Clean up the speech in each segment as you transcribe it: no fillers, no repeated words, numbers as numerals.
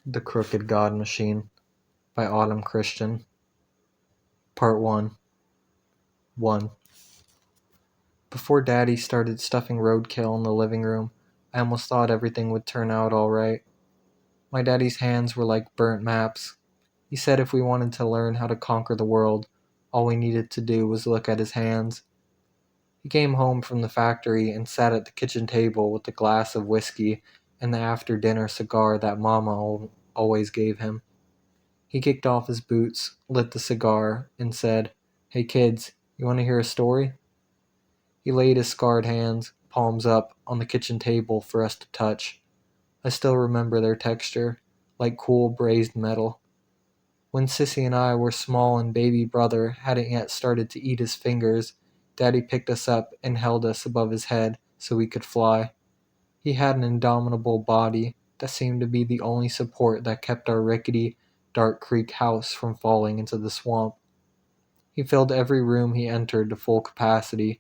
The Crooked God Machine by Autumn Christian. Part 1. 1. Before Daddy started stuffing roadkill in the living room, I almost thought everything would turn out alright. My daddy's hands were like burnt maps. He said if we wanted to learn how to conquer the world, all we needed to do was look at his hands. He came home from the factory and sat at the kitchen table with a glass of whiskey and the after-dinner cigar that Mama always gave him. He kicked off his boots, lit the cigar, and said, "Hey kids, you want to hear a story?" He laid his scarred hands, palms up, on the kitchen table for us to touch. I still remember their texture, like cool brazed metal. When Sissy and I were small and baby brother hadn't yet started to eat his fingers, Daddy picked us up and held us above his head so we could fly. He had an indomitable body that seemed to be the only support that kept our rickety, Dark Creek house from falling into the swamp. He filled every room he entered to full capacity.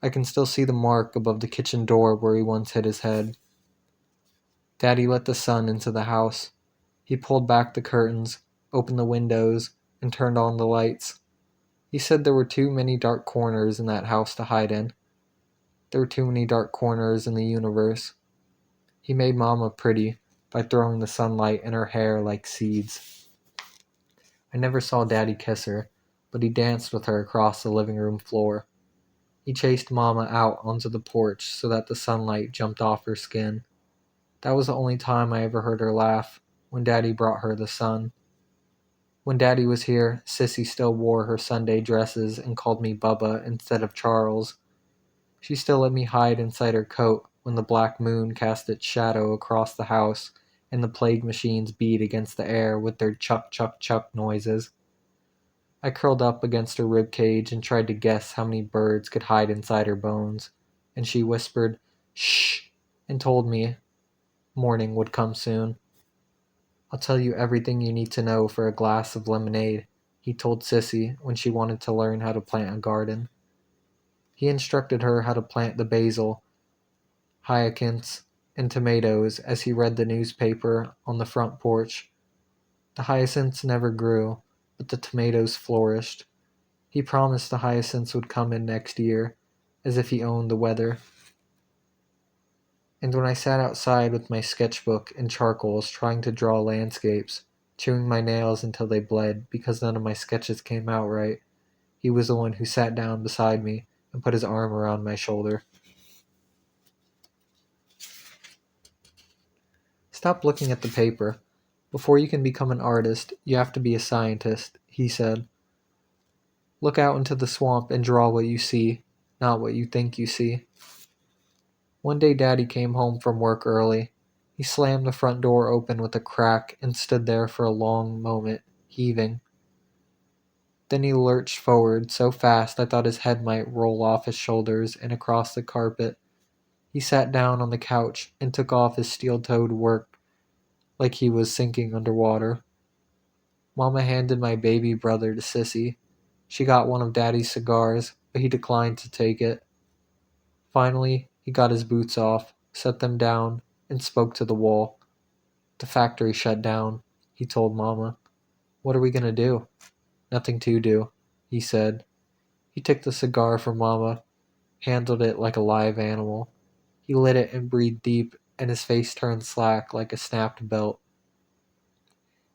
I can still see the mark above the kitchen door where he once hit his head. Daddy let the sun into the house. He pulled back the curtains, opened the windows, and turned on the lights. He said there were too many dark corners in that house to hide in. There were too many dark corners in the universe. He made Mama pretty by throwing the sunlight in her hair like seeds. I never saw Daddy kiss her, but he danced with her across the living room floor. He chased Mama out onto the porch so that the sunlight jumped off her skin. That was the only time I ever heard her laugh, when Daddy brought her the sun. When Daddy was here, Sissy still wore her Sunday dresses and called me Bubba instead of Charles. She still let me hide inside her coat when the black moon cast its shadow across the house and the plague machines beat against the air with their chuck chuck chuck noises. I curled up against her rib cage and tried to guess how many birds could hide inside her bones, and she whispered, "Shh," and told me morning would come soon. "I'll tell you everything you need to know for a glass of lemonade," he told Sissy when she wanted to learn how to plant a garden. He instructed her how to plant the basil, hyacinths, and tomatoes as he read the newspaper on the front porch. The hyacinths never grew, but the tomatoes flourished. He promised the hyacinths would come in next year, as if he owned the weather. And when I sat outside with my sketchbook and charcoals trying to draw landscapes, chewing my nails until they bled because none of my sketches came out right, he was the one who sat down beside me and put his arm around my shoulder. "Stop looking at the paper. Before you can become an artist, you have to be a scientist," he said. "Look out into the swamp and draw what you see, not what you think you see." One day Daddy came home from work early. He slammed the front door open with a crack and stood there for a long moment, heaving. Then he lurched forward so fast I thought his head might roll off his shoulders and across the carpet. He sat down on the couch and took off his steel-toed work like he was sinking underwater. Mama handed my baby brother to Sissy. She got one of Daddy's cigars, but he declined to take it. Finally, he got his boots off, set them down, and spoke to the wall. "The factory shut down," he told Mama. "What are we going to do?" "Nothing to do," he said. He took the cigar from Mama, handled it like a live animal. He lit it and breathed deep, and his face turned slack like a snapped belt.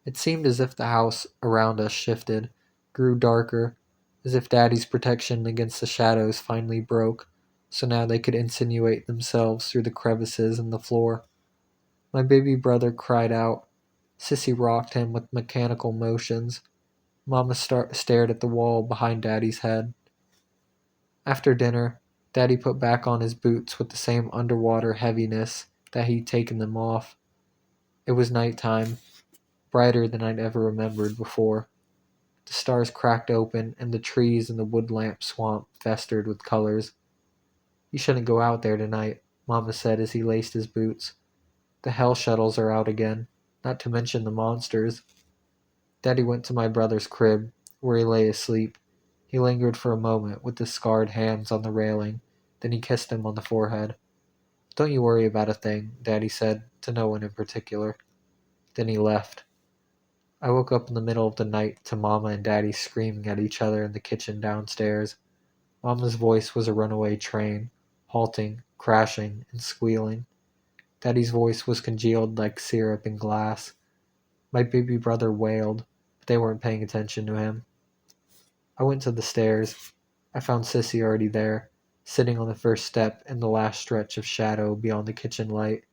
It seemed as if the house around us shifted, grew darker, as if Daddy's protection against the shadows finally broke, so now they could insinuate themselves through the crevices in the floor. My baby brother cried out. Sissy rocked him with mechanical motions. Mama stared at the wall behind Daddy's head. After dinner, Daddy put back on his boots with the same underwater heaviness that he'd taken them off. It was night time, brighter than I'd ever remembered before. The stars cracked open, and the trees in the woodlamp swamp festered with colors. "You shouldn't go out there tonight," Mama said as he laced his boots. "The hell shuttles are out again, not to mention the monsters." Daddy went to my brother's crib, where he lay asleep. He lingered for a moment with his scarred hands on the railing, then he kissed him on the forehead. "Don't you worry about a thing," Daddy said, to no one in particular. Then he left. I woke up in the middle of the night to Mama and Daddy screaming at each other in the kitchen downstairs. Mama's voice was a runaway train, halting, crashing, and squealing. Daddy's voice was congealed like syrup in glass. My baby brother wailed, but they weren't paying attention to him. I went to the stairs. I found Sissy already there, sitting on the first step in the last stretch of shadow beyond the kitchen light.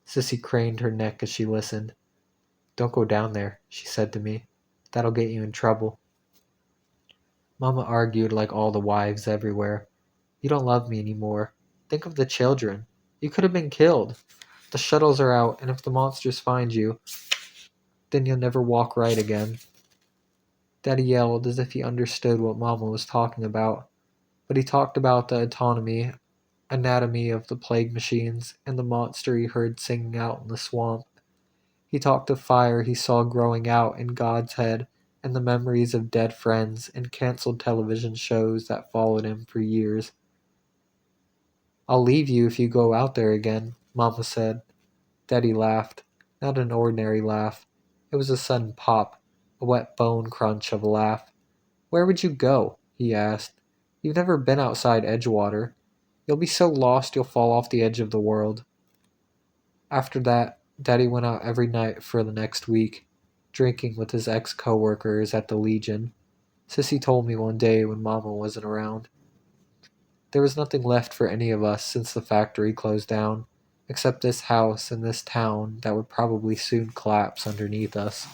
Sissy craned her neck as she listened. "Don't go down there," she said to me. "That'll get you in trouble." Mama argued like all the wives everywhere. "You don't love me anymore. Think of the children. You could have been killed. The shuttles are out, and if the monsters find you, then you'll never walk right again." Daddy yelled as if he understood what Mama was talking about, but he talked about the anatomy of the plague machines, and the monster he heard singing out in the swamp. He talked of fire he saw growing out in God's head, and the memories of dead friends and canceled television shows that followed him for years. "I'll leave you if you go out there again," Mama said. Daddy laughed. Not an ordinary laugh. It was a sudden pop, a wet bone crunch of a laugh. "Where would you go?" he asked. "You've never been outside Edgewater. You'll be so lost you'll fall off the edge of the world." After that, Daddy went out every night for the next week, drinking with his ex-coworkers at the Legion. Sissy told me one day when Mama wasn't around. There was nothing left for any of us since the factory closed down, except this house and this town that would probably soon collapse underneath us.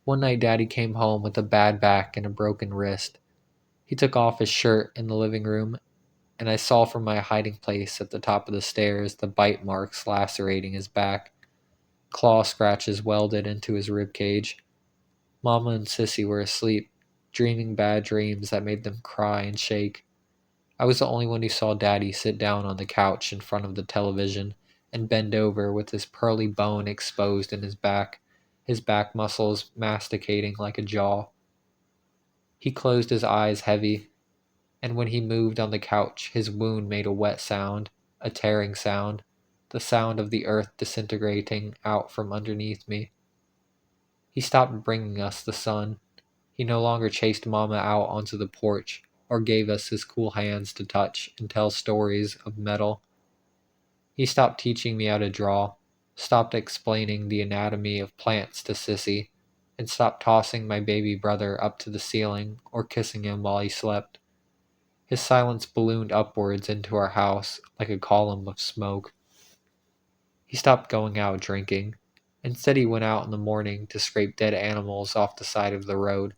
One night Daddy came home with a bad back and a broken wrist. He took off his shirt in the living room, and I saw from my hiding place at the top of the stairs the bite marks lacerating his back. Claw scratches welded into his rib cage. Mama and Sissy were asleep, dreaming bad dreams that made them cry and shake. I was the only one who saw Daddy sit down on the couch in front of the television and bend over with his pearly bone exposed in his back muscles masticating like a jaw. He closed his eyes heavy, and when he moved on the couch, his wound made a wet sound, a tearing sound, the sound of the earth disintegrating out from underneath me. He stopped bringing us the sun. He no longer chased Mama out onto the porch or gave us his cool hands to touch and tell stories of metal. He stopped teaching me how to draw, stopped explaining the anatomy of plants to Sissy, and stopped tossing my baby brother up to the ceiling or kissing him while he slept. His silence ballooned upwards into our house like a column of smoke. He stopped going out drinking. Instead, he went out in the morning to scrape dead animals off the side of the road.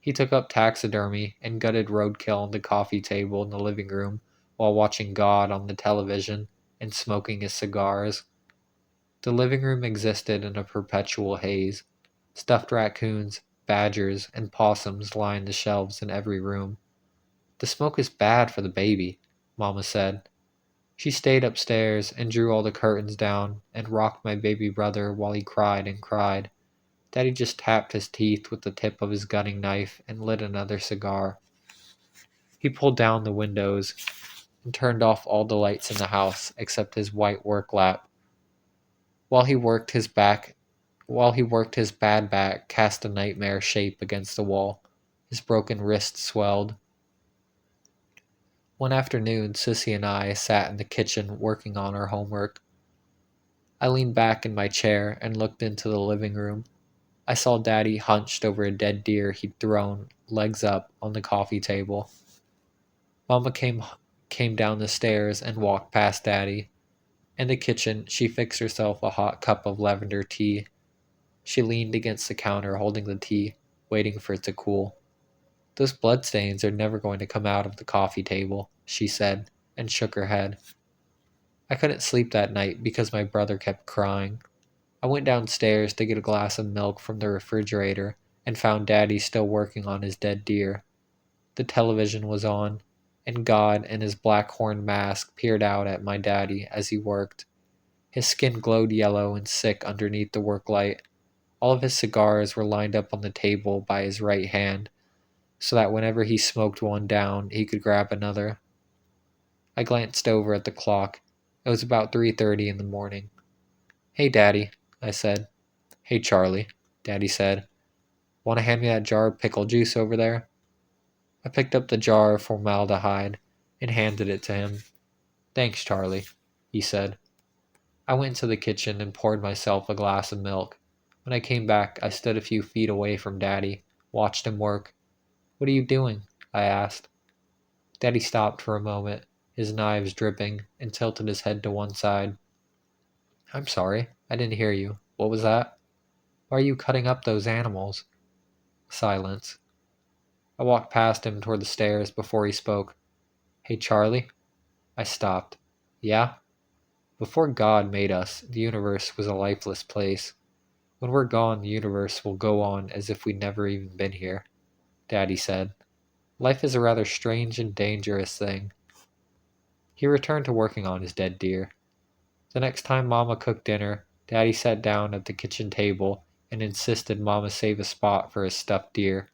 He took up taxidermy and gutted roadkill on the coffee table in the living room while watching God on the television and smoking his cigars. The living room existed in a perpetual haze. Stuffed raccoons, badgers, and possums lined the shelves in every room. "The smoke is bad for the baby," Mama said. She stayed upstairs and drew all the curtains down and rocked my baby brother while he cried and cried. Daddy just tapped his teeth with the tip of his gunning knife and lit another cigar. He pulled down the windows and turned off all the lights in the house except his white work lap. While he worked his bad back cast a nightmare shape against the wall. His broken wrist swelled. One afternoon, Sissy and I sat in the kitchen working on our homework. I leaned back in my chair and looked into the living room. I saw Daddy hunched over a dead deer he'd thrown, legs up, on the coffee table. Mama came down the stairs and walked past Daddy. In the kitchen, she fixed herself a hot cup of lavender tea. She leaned against the counter holding the tea, waiting for it to cool. "Those bloodstains are never going to come out of the coffee table," she said, and shook her head. I couldn't sleep that night because my brother kept crying. I went downstairs to get a glass of milk from the refrigerator and found Daddy still working on his dead deer. The television was on, and God in his black horn mask peered out at my daddy as he worked. His skin glowed yellow and sick underneath the work light. All of his cigars were lined up on the table by his right hand, so that whenever he smoked one down, he could grab another. I glanced over at the clock. It was about 3:30 in the morning. "Hey, Daddy," I said. "Hey, Charlie," Daddy said. "Want to hand me that jar of pickle juice over there?" I picked up the jar of formaldehyde and handed it to him. "Thanks, Charlie," he said. I went into the kitchen and poured myself a glass of milk. When I came back, I stood a few feet away from Daddy, watched him work. "What are you doing?" I asked. Daddy stopped for a moment, his knives dripping, and tilted his head to one side. "I'm sorry, I didn't hear you. What was that? Why are you cutting up those animals?" Silence. I walked past him toward the stairs before he spoke. "Hey, Charlie?" I stopped. "Yeah?" "Before God made us, the universe was a lifeless place. When we're gone, the universe will go on as if we'd never even been here," Daddy said. "Life is a rather strange and dangerous thing." He returned to working on his dead deer. The next time Mama cooked dinner, Daddy sat down at the kitchen table and insisted Mama save a spot for his stuffed deer.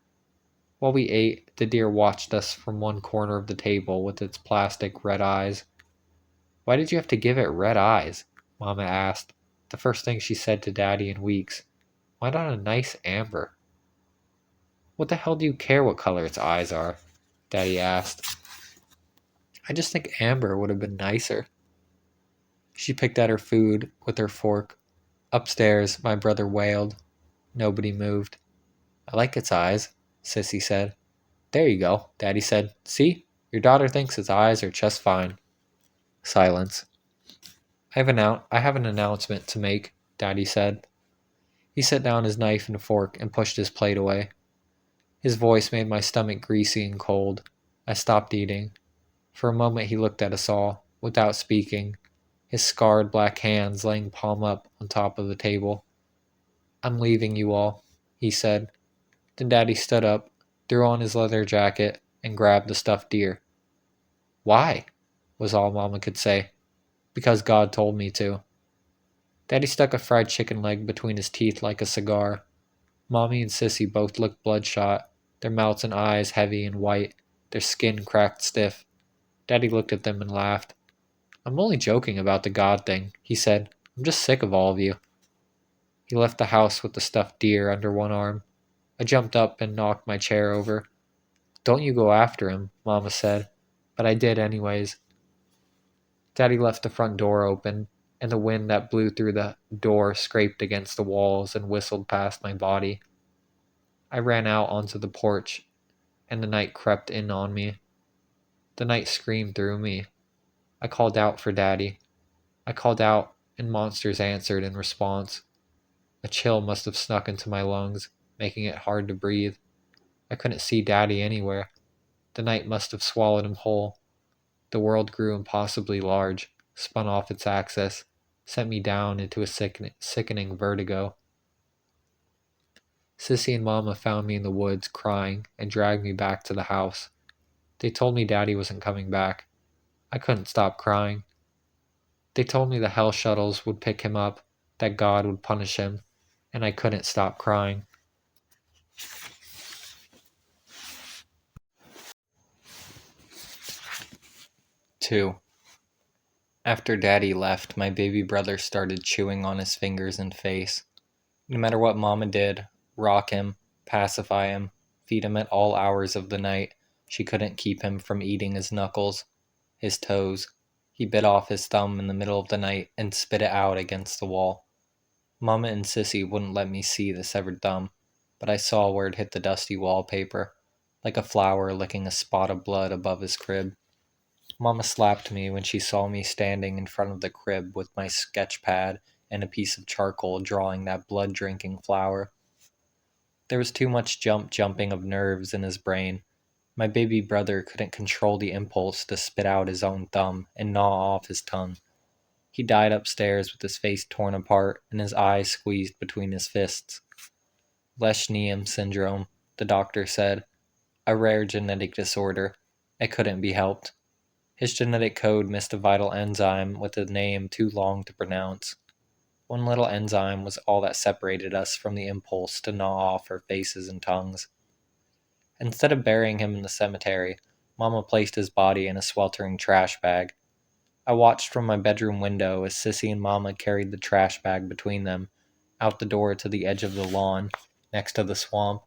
While we ate, the deer watched us from one corner of the table with its plastic red eyes. "Why did you have to give it red eyes?" Mama asked, the first thing she said to Daddy in weeks. "Why not a nice amber?" "What the hell do you care what color its eyes are?" Daddy asked. "I just think amber would have been nicer." She picked at her food with her fork. Upstairs, my brother wailed. Nobody moved. "I like its eyes," Sissy said. "There you go," Daddy said. "See? Your daughter thinks its eyes are just fine." Silence. I have an announcement to make," Daddy said. He set down his knife and fork and pushed his plate away. His voice made my stomach greasy and cold. I stopped eating. For a moment he looked at us all, without speaking, his scarred black hands laying palm up on top of the table. "I'm leaving you all," he said. Then Daddy stood up, threw on his leather jacket, and grabbed the stuffed deer. "Why?" was all Mama could say. "Because God told me to." Daddy stuck a fried chicken leg between his teeth like a cigar. Mommy and Sissy both looked bloodshot, their mouths and eyes heavy and white, their skin cracked stiff. Daddy looked at them and laughed. "I'm only joking about the God thing," he said. "I'm just sick of all of you." He left the house with the stuffed deer under one arm. I jumped up and knocked my chair over. "Don't you go after him," Mama said, but I did anyways. Daddy left the front door open, and the wind that blew through the door scraped against the walls and whistled past my body. I ran out onto the porch, and the night crept in on me. The night screamed through me. I called out for Daddy. I called out, and monsters answered in response. A chill must have snuck into my lungs, making it hard to breathe. I couldn't see Daddy anywhere. The night must have swallowed him whole. The world grew impossibly large, spun off its axis, sent me down into a sickening vertigo. Sissy and Mama found me in the woods crying and dragged me back to the house. They told me Daddy wasn't coming back. I couldn't stop crying. They told me the hell shuttles would pick him up, that God would punish him, and I couldn't stop crying. 2. After Daddy left, my baby brother started chewing on his fingers and face. No matter what Mama did, rock him, pacify him, feed him at all hours of the night, she couldn't keep him from eating his knuckles, his toes. He bit off his thumb in the middle of the night and spit it out against the wall. Mama and Sissy wouldn't let me see the severed thumb, but I saw where it hit the dusty wallpaper, like a flower licking a spot of blood above his crib. Mama slapped me when she saw me standing in front of the crib with my sketch pad and a piece of charcoal drawing that blood-drinking flower. There was too much jumping of nerves in his brain. My baby brother couldn't control the impulse to spit out his own thumb and gnaw off his tongue. He died upstairs with his face torn apart and his eyes squeezed between his fists. Leishmanian syndrome, the doctor said, a rare genetic disorder. It couldn't be helped. His genetic code missed a vital enzyme with a name too long to pronounce. One little enzyme was all that separated us from the impulse to gnaw off our faces and tongues. Instead of burying him in the cemetery, Mama placed his body in a sweltering trash bag. I watched from my bedroom window as Sissy and Mama carried the trash bag between them, out the door to the edge of the lawn, next to the swamp.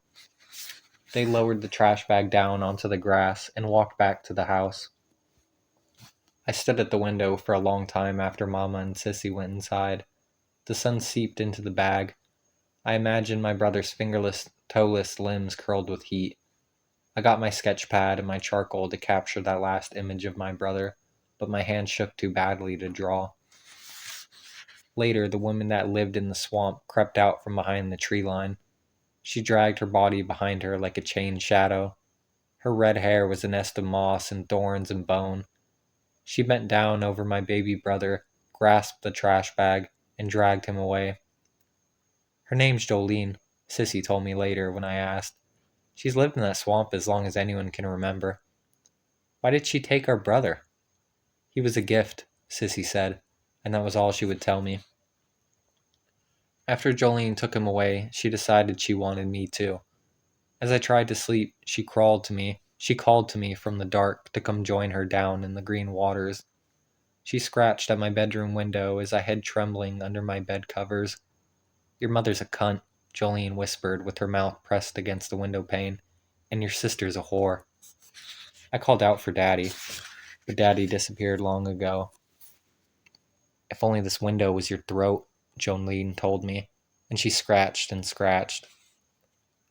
They lowered the trash bag down onto the grass and walked back to the house. I stood at the window for a long time after Mama and Sissy went inside. The sun seeped into the bag. I imagined my brother's fingerless, toeless limbs curled with heat. I got my sketch pad and my charcoal to capture that last image of my brother, but my hand shook too badly to draw. Later, the woman that lived in the swamp crept out from behind the tree line. She dragged her body behind her like a chained shadow. Her red hair was a nest of moss and thorns and bone. She bent down over my baby brother, grasped the trash bag, and dragged him away. Her name's Jolene, Sissy told me later when I asked. She's lived in that swamp as long as anyone can remember. Why did she take our brother? He was a gift, Sissy said, and that was all she would tell me. After Jolene took him away, she decided she wanted me too. As I tried to sleep, she called to me from the dark to come join her down in the green waters. She scratched at my bedroom window as I hid trembling under my bed covers. Your mother's a cunt, Jolene whispered with her mouth pressed against the window pane, and your sister's a whore. I called out for Daddy, but Daddy disappeared long ago. If only this window was your throat, Jolene told me, and she scratched and scratched.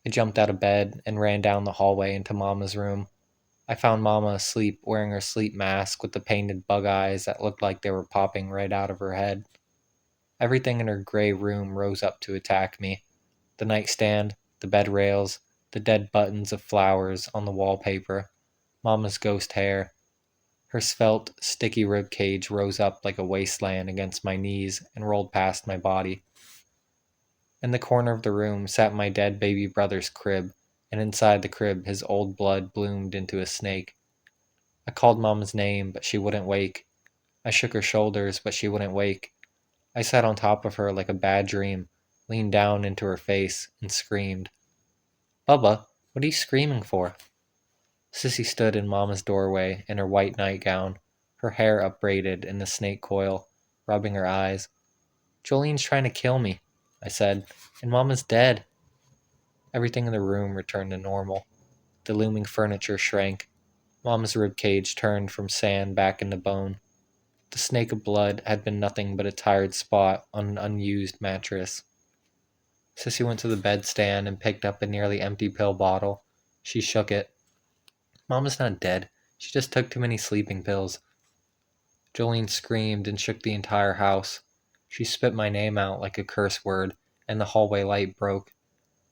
I jumped out of bed and ran down the hallway into Mama's room. I found Mama asleep, wearing her sleep mask with the painted bug eyes that looked like they were popping right out of her head. Everything in her gray room rose up to attack me. The nightstand, the bed rails, the dead buttons of flowers on the wallpaper, Mama's ghost hair. Her svelte, sticky rib cage rose up like a wasteland against my knees and rolled past my body. In the corner of the room sat my dead baby brother's crib, and inside the crib his old blood bloomed into a snake. I called Mama's name, but she wouldn't wake. I shook her shoulders, but she wouldn't wake. I sat on top of her like a bad dream, leaned down into her face, and screamed. Bubba, what are you screaming for? Sissy stood in Mama's doorway in her white nightgown, her hair upbraided in the snake coil, rubbing her eyes. Jolene's trying to kill me, I said, and Mama's dead. Everything in the room returned to normal. The looming furniture shrank. Mama's ribcage turned from sand back into bone. The snake of blood had been nothing but a tired spot on an unused mattress. Sissy went to the bedstand and picked up a nearly empty pill bottle. She shook it. Mama's not dead. She just took too many sleeping pills. Jolene screamed and shook the entire house. She spit my name out like a curse word, and the hallway light broke.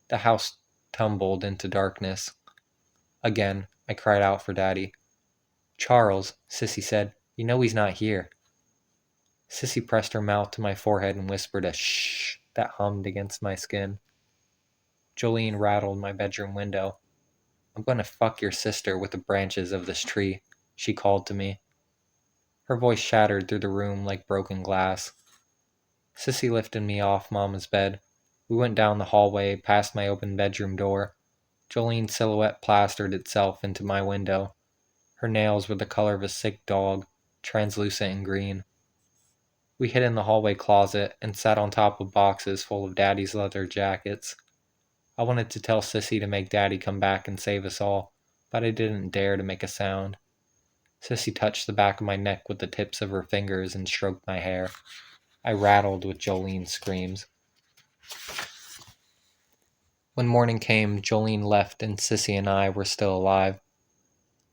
The house tumbled into darkness. Again, I cried out for Daddy. Charles, Sissy said, you know he's not here. Sissy pressed her mouth to my forehead and whispered a shh that hummed against my skin. Jolene rattled my bedroom window. I'm going to fuck your sister with the branches of this tree, she called to me. Her voice shattered through the room like broken glass. Sissy lifted me off Mama's bed. We went down the hallway past my open bedroom door. Jolene's silhouette plastered itself into my window. Her nails were the color of a sick dog, translucent and green. We hid in the hallway closet and sat on top of boxes full of Daddy's leather jackets. I wanted to tell Sissy to make Daddy come back and save us all, but I didn't dare to make a sound. Sissy touched the back of my neck with the tips of her fingers and stroked my hair. I rattled with Jolene's screams. When morning came, Jolene left and Sissy and I were still alive.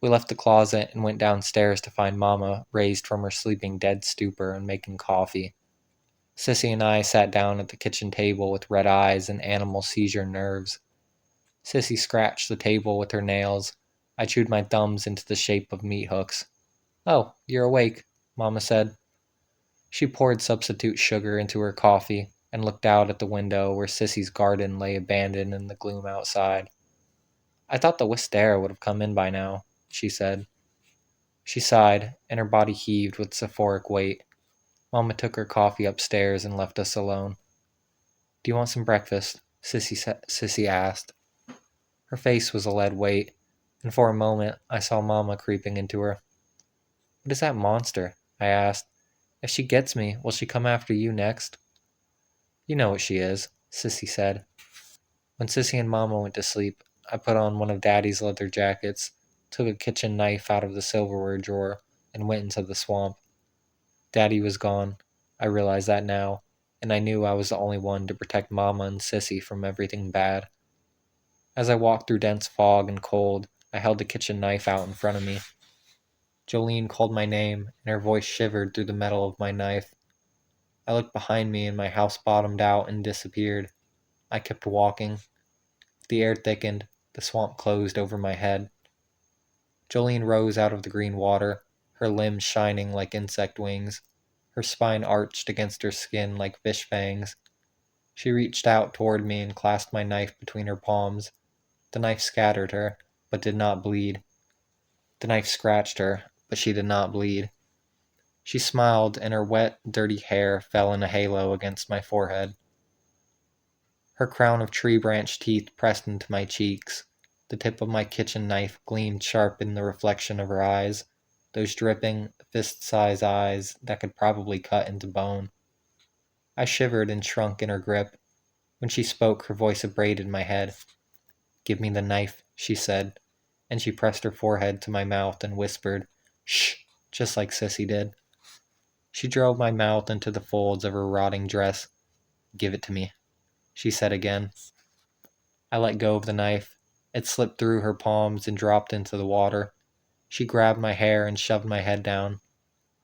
We left the closet and went downstairs to find Mama, raised from her sleeping dead stupor and making coffee. Sissy and I sat down at the kitchen table with red eyes and animal seizure nerves. Sissy scratched the table with her nails. I chewed my thumbs into the shape of meat hooks. Oh, you're awake, Mama said. She poured substitute sugar into her coffee and looked out at the window where Sissy's garden lay abandoned in the gloom outside. I thought the Wistara would have come in by now, she said. She sighed, and her body heaved with sephoric weight. Mama took her coffee upstairs and left us alone. Do you want some breakfast? Sissy asked. Her face was a lead weight, and for a moment I saw Mama creeping into her. What is that monster? I asked. If she gets me, will she come after you next? You know what she is, Sissy said. When Sissy and Mama went to sleep, I put on one of Daddy's leather jackets, took a kitchen knife out of the silverware drawer, and went into the swamp. Daddy was gone. I realized that now, and I knew I was the only one to protect Mama and Sissy from everything bad. As I walked through dense fog and cold, I held the kitchen knife out in front of me. Jolene called my name, and her voice shivered through the metal of my knife. I looked behind me, and my house bottomed out and disappeared. I kept walking. The air thickened. The swamp closed over my head. Jolene rose out of the green water, her limbs shining like insect wings, her spine arched against her skin like fish fangs. She reached out toward me and clasped my knife between her palms. The knife scattered her, but did not bleed. The knife scratched her, but she did not bleed. She smiled, and her wet, dirty hair fell in a halo against my forehead. Her crown of tree branch teeth pressed into my cheeks. The tip of my kitchen knife gleamed sharp in the reflection of her eyes, those dripping, fist-sized eyes that could probably cut into bone. I shivered and shrunk in her grip. When she spoke, her voice abraded my head. "Give me the knife," she said, and she pressed her forehead to my mouth and whispered, "Shh," just like Sissy did. She drove my mouth into the folds of her rotting dress. "Give it to me," she said again. I let go of the knife. It slipped through her palms and dropped into the water. She grabbed my hair and shoved my head down.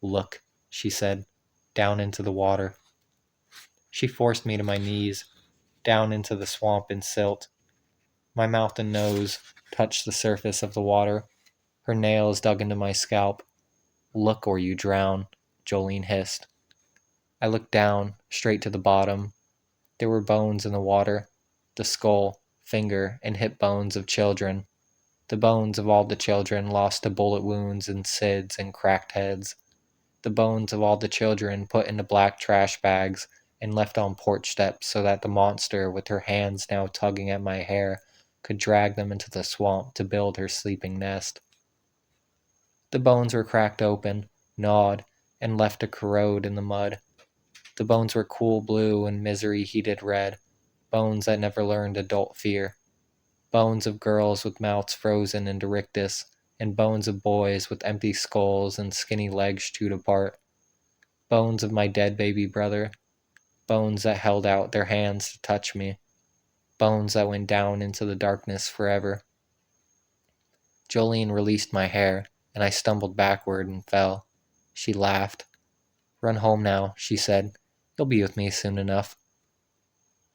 "Look," she said, "down into the water." She forced me to my knees, down into the swamp and silt. My mouth and nose touched the surface of the water. Her nails dug into my scalp. "Look or you drown," Jolene hissed. I looked down, straight to the bottom. There were bones in the water, the skull, finger, and hip bones of children, the bones of all the children lost to bullet wounds and SIDS and cracked heads, the bones of all the children put into black trash bags and left on porch steps so that the monster, with her hands now tugging at my hair, could drag them into the swamp to build her sleeping nest. The bones were cracked open, gnawed, and left to corrode in the mud. The bones were cool blue and misery heated red, bones that never learned adult fear. Bones of girls with mouths frozen into rictus, and bones of boys with empty skulls and skinny legs chewed apart. Bones of my dead baby brother, bones that held out their hands to touch me, bones that went down into the darkness forever. Jolene released my hair, and I stumbled backward and fell. She laughed. "Run home now," she said. "You'll be with me soon enough."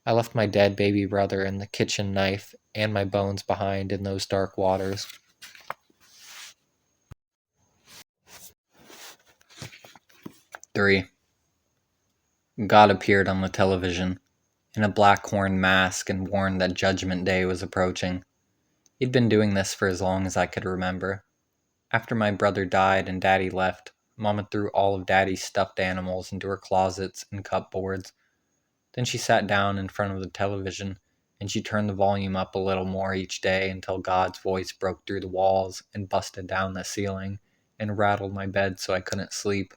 I left my dead baby brother and the kitchen knife and my bones behind in those dark waters. 3. God appeared on the television, in a black horn mask, and warned that Judgment Day was approaching. He'd been doing this for as long as I could remember. After my brother died and Daddy left, Mama threw all of Daddy's stuffed animals into her closets and cupboards. Then she sat down in front of the television, and she turned the volume up a little more each day until God's voice broke through the walls and busted down the ceiling and rattled my bed so I couldn't sleep.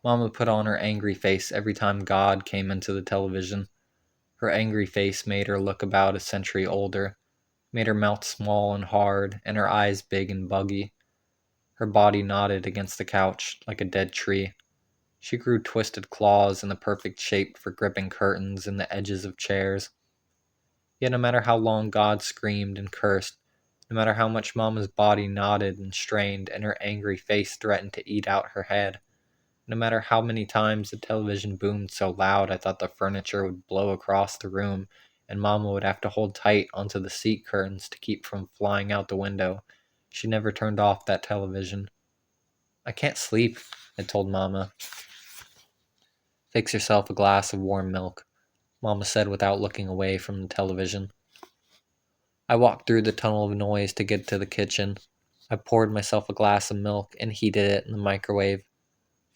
Mama put on her angry face every time God came into the television. Her angry face made her look about a century older, made her mouth small and hard, and her eyes big and buggy. Her body knotted against the couch like a dead tree. She grew twisted claws in the perfect shape for gripping curtains and the edges of chairs. Yet no matter how long God screamed and cursed, no matter how much Mama's body knotted and strained and her angry face threatened to eat out her head, no matter how many times the television boomed so loud I thought the furniture would blow across the room and Mama would have to hold tight onto the seat curtains to keep from flying out the window, she never turned off that television. "I can't sleep," I told Mama. "Fix yourself a glass of warm milk," Mama said without looking away from the television. I walked through the tunnel of noise to get to the kitchen. I poured myself a glass of milk and heated it in the microwave.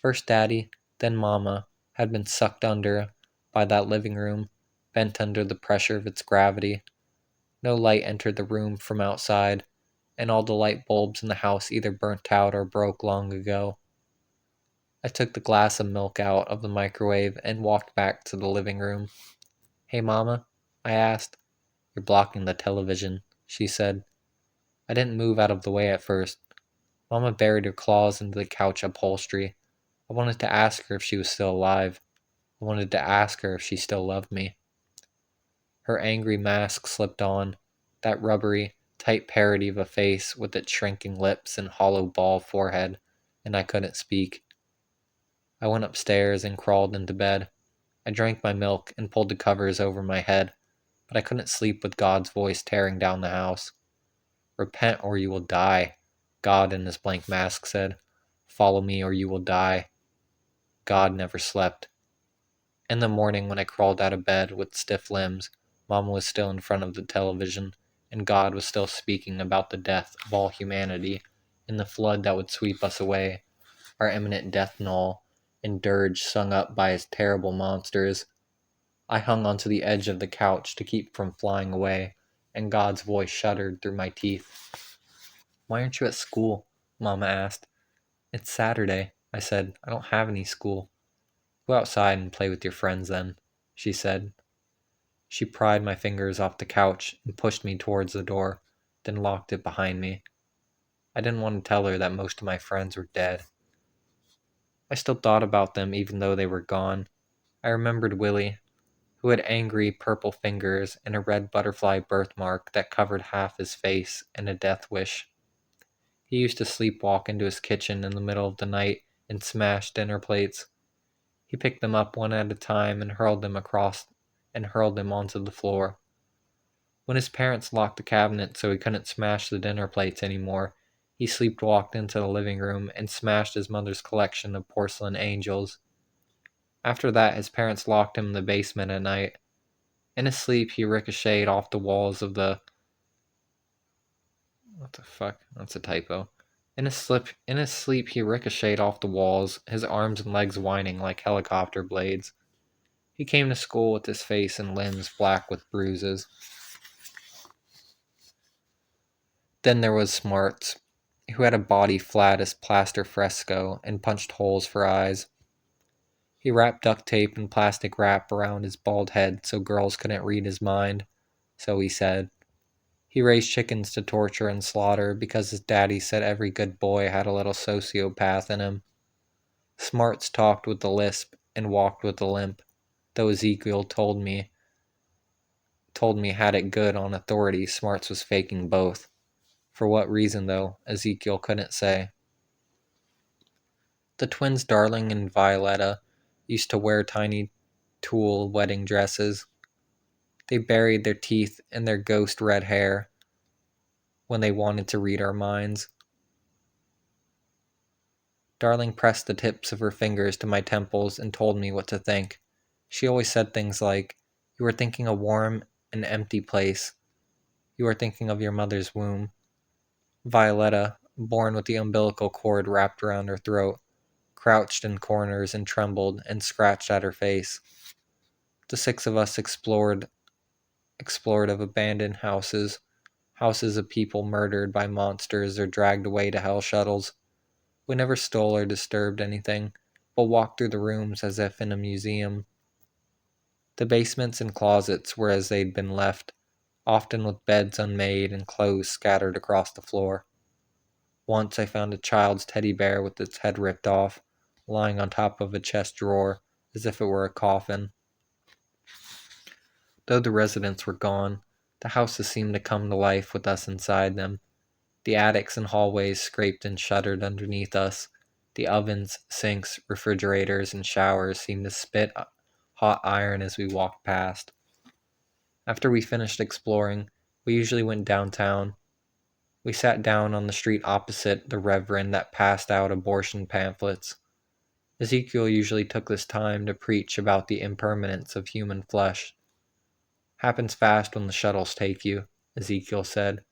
First Daddy, then Mama, had been sucked under by that living room, bent under the pressure of its gravity. No light entered the room from outside, and all the light bulbs in the house either burnt out or broke long ago. I took the glass of milk out of the microwave and walked back to the living room. "Hey, Mama?" I asked. "You're blocking the television," she said. I didn't move out of the way at first. Mama buried her claws into the couch upholstery. I wanted to ask her if she was still alive. I wanted to ask her if she still loved me. Her angry mask slipped on, that rubbery, tight parody of a face with its shrinking lips and hollow ball forehead, and I couldn't speak. I went upstairs and crawled into bed. I drank my milk and pulled the covers over my head, but I couldn't sleep with God's voice tearing down the house. "Repent or you will die," God in his blank mask said. "Follow me or you will die." God never slept. In the morning, when I crawled out of bed with stiff limbs, Mama was still in front of the television, and God was still speaking about the death of all humanity and the flood that would sweep us away, our imminent death knell and dirge sung up by his terrible monsters. I hung onto the edge of the couch to keep from flying away, and God's voice shuddered through my teeth. "Why aren't you at school?" Mama asked. "It's Saturday," I said. "I don't have any school." "Go outside and play with your friends then," she said. She pried my fingers off the couch and pushed me towards the door, then locked it behind me. I didn't want to tell her that most of my friends were dead. I still thought about them even though they were gone. I remembered Willie, who had angry purple fingers and a red butterfly birthmark that covered half his face and a death wish. He used to sleepwalk into his kitchen in the middle of the night and smash dinner plates. He picked them up one at a time and hurled them onto the floor. When his parents locked the cabinet so he couldn't smash the dinner plates anymore, he sleepwalked into the living room and smashed his mother's collection of porcelain angels. After that, his parents locked him in the basement at night. In his sleep, he ricocheted off the walls of the... What the fuck? That's a typo. In his sleep, he ricocheted off the walls, his arms and legs whining like helicopter blades. He came to school with his face and limbs black with bruises. Then there was Smarts, who had a body flat as plaster fresco and punched holes for eyes. He wrapped duct tape and plastic wrap around his bald head so girls couldn't read his mind, so he said. He raised chickens to torture and slaughter because his daddy said every good boy had a little sociopath in him. Smarts talked with a lisp and walked with a limp, though Ezekiel told me had it good on authority Smarts was faking both. For what reason, though, Ezekiel couldn't say. The twins Darling and Violetta used to wear tiny tulle wedding dresses. They buried their teeth in their ghost red hair when they wanted to read our minds. Darling pressed the tips of her fingers to my temples and told me what to think. She always said things like, "You are thinking a warm and empty place. You are thinking of your mother's womb." Violetta, born with the umbilical cord wrapped around her throat, crouched in corners and trembled and scratched at her face. The six of us explored of abandoned houses, houses of people murdered by monsters or dragged away to hell shuttles. We never stole or disturbed anything, but walked through the rooms as if in a museum. The basements and closets were as they'd been left, often with beds unmade and clothes scattered across the floor. Once I found a child's teddy bear with its head ripped off, lying on top of a chest drawer as if it were a coffin. Though the residents were gone, the houses seemed to come to life with us inside them. The attics and hallways scraped and shuddered underneath us. The ovens, sinks, refrigerators, and showers seemed to spit hot iron as we walked past. After we finished exploring, we usually went downtown. We sat down on the street opposite the reverend that passed out abortion pamphlets. Ezekiel usually took this time to preach about the impermanence of human flesh. "Happens fast when the shuttles take you," Ezekiel said,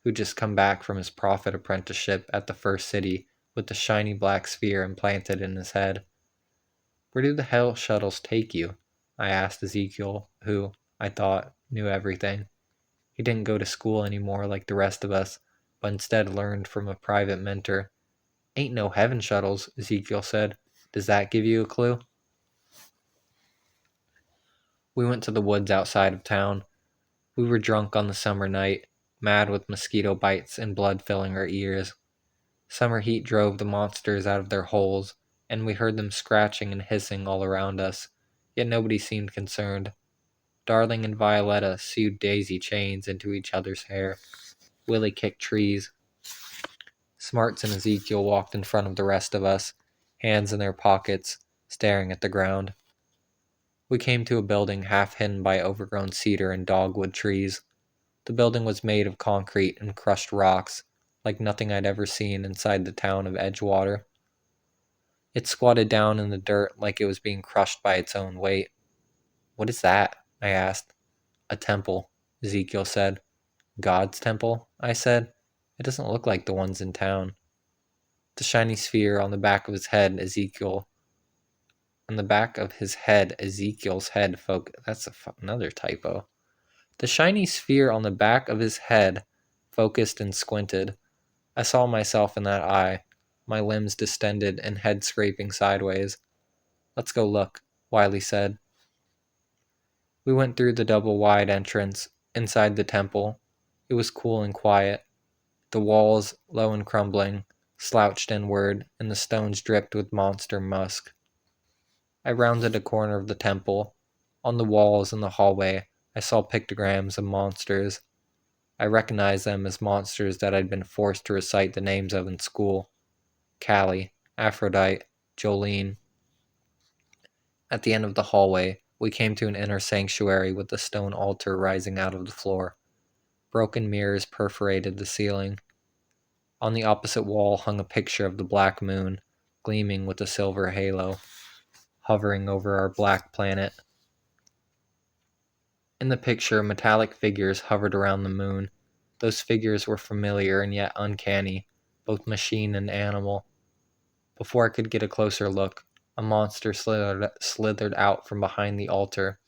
who'd just come back from his prophet apprenticeship at the first city with the shiny black sphere implanted in his head. "Where do the hell shuttles take you?" I asked Ezekiel, who, I thought, knew everything. He didn't go to school anymore like the rest of us, but instead learned from a private mentor. "Ain't no heaven shuttles," Ezekiel said. Does that give you a clue? We went to the woods outside of town. We were drunk on the summer night, mad with mosquito bites and blood filling our ears. Summer heat drove the monsters out of their holes, and we heard them scratching and hissing all around us, yet nobody seemed concerned. Darling and Violetta sewed daisy chains into each other's hair. Willie kicked trees. Smarts and Ezekiel walked in front of the rest of us, hands in their pockets, staring at the ground. We came to a building half hidden by overgrown cedar and dogwood trees. The building was made of concrete and crushed rocks, like nothing I'd ever seen inside the town of Edgewater. It squatted down in the dirt like it was being crushed by its own weight. "What is that?" I asked. "A temple," Ezekiel said. "God's temple?" I said. "It doesn't look like the ones in town." The shiny sphere on the back of his head, Ezekiel's head that's another typo. The shiny sphere on the back of his head focused and squinted. I saw myself in that eye, my limbs distended and head scraping sideways. "Let's go look," Wiley said. We went through the double-wide entrance, inside the temple. It was cool and quiet. The walls, low and crumbling, slouched inward, and the stones dripped with monster musk. I rounded a corner of the temple. On the walls in the hallway, I saw pictograms of monsters. I recognized them as monsters that I'd been forced to recite the names of in school. Callie, Aphrodite, Jolene. At the end of the hallway, we came to an inner sanctuary with a stone altar rising out of the floor. Broken mirrors perforated the ceiling. On the opposite wall hung a picture of the black moon, gleaming with a silver halo, hovering over our black planet. In the picture, metallic figures hovered around the moon. Those figures were familiar and yet uncanny, both machine and animal. Before I could get a closer look, a monster slithered out from behind the altar.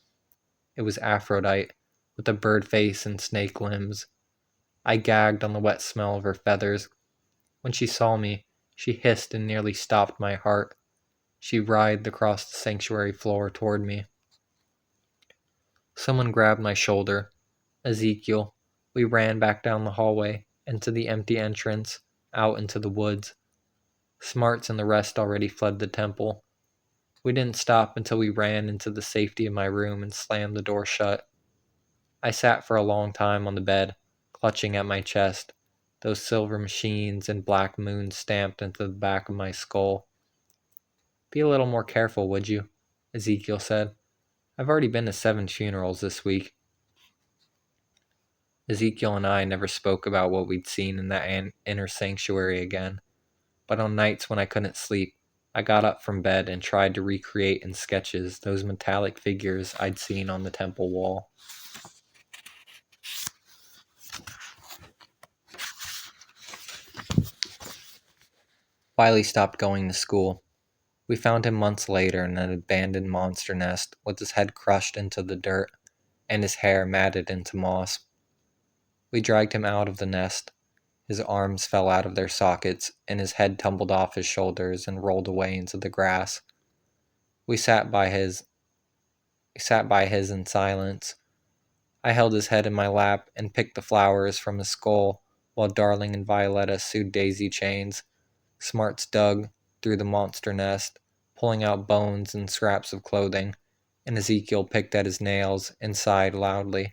It was Aphrodite, with a bird face and snake limbs. I gagged on the wet smell of her feathers. When she saw me, she hissed and nearly stopped my heart. She writhed across the sanctuary floor toward me. Someone grabbed my shoulder. Ezekiel. We ran back down the hallway, into the empty entrance, out into the woods. Smarts and the rest already fled the temple. We didn't stop until we ran into the safety of my room and slammed the door shut. I sat for a long time on the bed, clutching at my chest, those silver machines and black moons stamped into the back of my skull. "Be a little more careful, would you?" Ezekiel said. "I've already been to 7 funerals this week." Ezekiel and I never spoke about what we'd seen in that inner sanctuary again, but on nights when I couldn't sleep, I got up from bed and tried to recreate in sketches those metallic figures I'd seen on the temple wall. Wiley stopped going to school. We found him months later in an abandoned monster nest with his head crushed into the dirt and his hair matted into moss. We dragged him out of the nest. His arms fell out of their sockets and his head tumbled off his shoulders and rolled away into the grass. We sat by his in silence. I held his head in my lap and picked the flowers from his skull while Darling and Violetta sewed daisy chains. Smarts dug through the monster nest, pulling out bones and scraps of clothing, and Ezekiel picked at his nails and sighed loudly.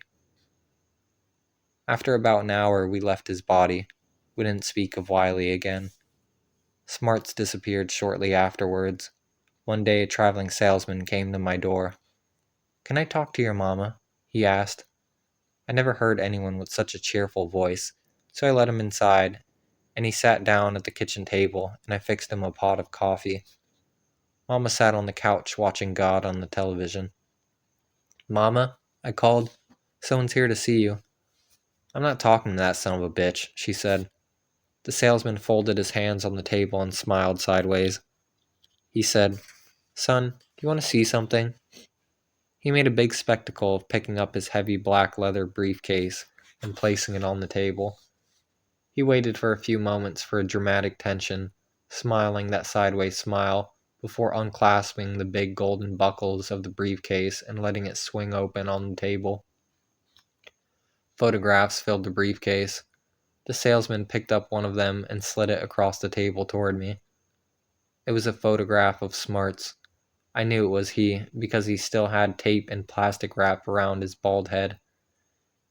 After about an hour, we left his body. We didn't speak of Wiley again. Smarts disappeared shortly afterwards. One day, a traveling salesman came to my door. "Can I talk to your mama?" he asked. I never heard anyone with such a cheerful voice, so I let him inside, and he sat down at the kitchen table, and I fixed him a pot of coffee. Mama sat on the couch watching God on the television. "Mama," I called, "someone's here to see you." "I'm not talking to that son of a bitch," she said. The salesman folded his hands on the table and smiled sideways. He said, "Son, do you want to see something?" He made a big spectacle of picking up his heavy black leather briefcase and placing it on the table. He waited for a few moments for a dramatic tension, smiling that sideways smile, before unclasping the big golden buckles of the briefcase and letting it swing open on the table. Photographs filled the briefcase. The salesman picked up one of them and slid it across the table toward me. It was a photograph of Smarts. I knew it was he because he still had tape and plastic wrap around his bald head.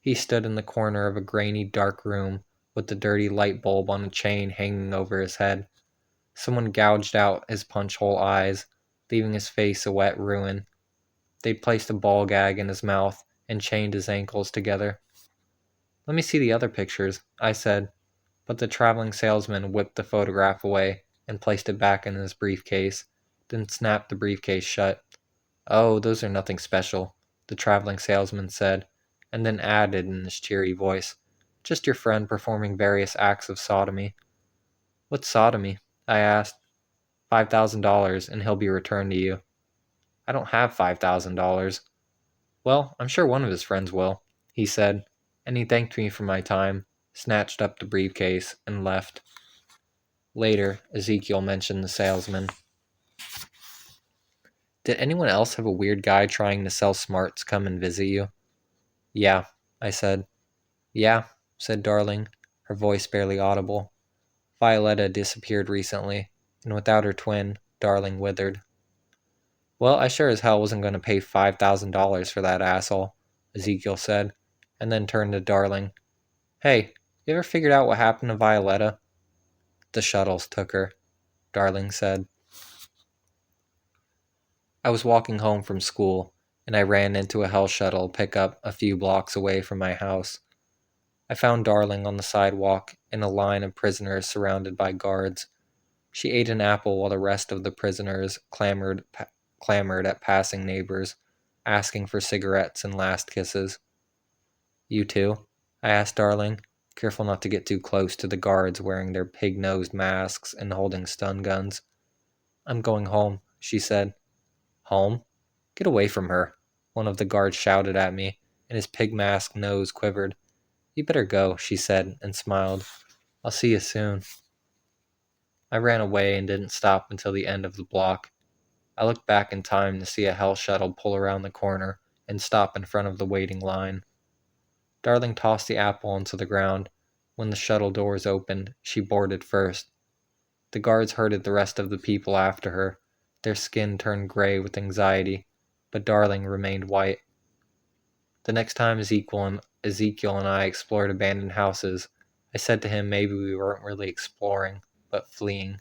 He stood in the corner of a grainy dark room with the dirty light bulb on a chain hanging over his head. Someone gouged out his punch hole eyes, leaving his face a wet ruin. They'd placed a ball gag in his mouth and chained his ankles together. "Let me see the other pictures," I said, but the traveling salesman whipped the photograph away and placed it back in his briefcase, then snapped the briefcase shut. "Oh, those are nothing special," the traveling salesman said, and then added in his cheery voice, "Just your friend performing various acts of sodomy." "What's sodomy?" I asked. $5,000, and he'll be returned to you." "I don't have $5,000. "Well, I'm sure one of his friends will," he said, and he thanked me for my time, snatched up the briefcase, and left. Later, Ezekiel mentioned the salesman. "Did anyone else have a weird guy trying to sell smarts come and visit you?" "Yeah," I said. "Yeah," said Darling, her voice barely audible. "Violetta disappeared recently, and without her twin, Darling withered." "Well, I sure as hell wasn't going to pay $5,000 for that asshole," Ezekiel said, and then turned to Darling. "Hey, you ever figured out what happened to Violetta?" "The shuttles took her," Darling said. I was walking home from school, and I ran into a Hell Shuttle pickup a few blocks away from my house. I found Darling on the sidewalk in a line of prisoners surrounded by guards. She ate an apple while the rest of the prisoners clamored at passing neighbors, asking for cigarettes and last kisses. "You too?" I asked Darling, careful not to get too close to the guards wearing their pig-nosed masks and holding stun guns. "I'm going home," she said. "Home? Get away from her," one of the guards shouted at me, and his pig mask nose quivered. "You better go," she said, and smiled. "I'll see you soon." I ran away and didn't stop until the end of the block. I looked back in time to see a Hell Shuttle pull around the corner and stop in front of the waiting line. Darling tossed the apple onto the ground. When the shuttle doors opened, she boarded first. The guards herded the rest of the people after her. Their skin turned gray with anxiety, but Darling remained white. The next time Ezekiel and I explored abandoned houses, I said to him maybe we weren't really exploring, but fleeing.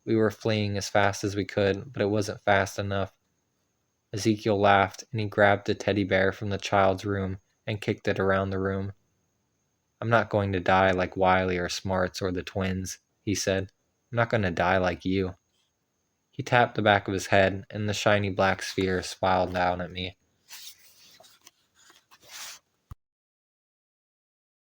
We were fleeing as fast as we could, but it wasn't fast enough. Ezekiel laughed, and he grabbed a teddy bear from the child's room and kicked it around the room. "I'm not going to die like Wiley or Smarts or the twins," he said. "I'm not going to die like you." He tapped the back of his head, and the shiny black sphere smiled down at me.